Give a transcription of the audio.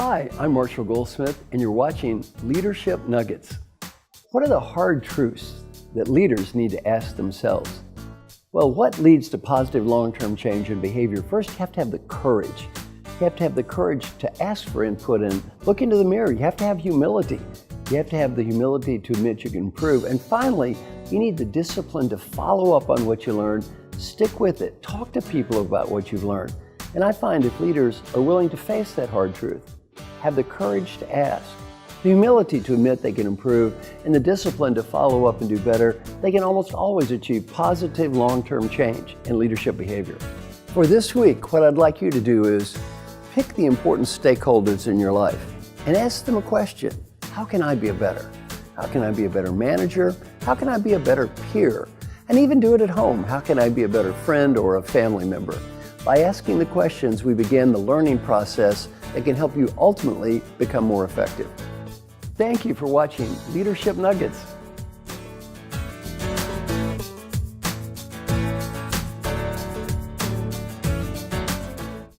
Hi, I'm Marshall Goldsmith, and you're watching Leadership Nuggets. What are the hard truths that leaders need to ask themselves? Well, what leads to positive long-term change in behavior? First, you have to have the courage. You have to have the courage to ask for input and look into the mirror. You have to have humility. You have to have the humility to admit you can improve. And finally, you need the discipline to follow up on what you learned, stick with it, talk to people about what you've learned. And I find if leaders are willing to face that hard truth, have the courage to ask, the humility to admit they can improve, and the discipline to follow up and do better, they can almost always achieve positive long-term change in leadership behavior. For this week, what I'd like you to do is pick the important stakeholders in your life and ask them a question. How can I be a better? How can I be a better manager? How can I be a better peer? And even do it at home. How can I be a better friend or a family member? By asking the questions, we begin the learning process that can help you ultimately become more effective. Thank you for watching Leadership Nuggets.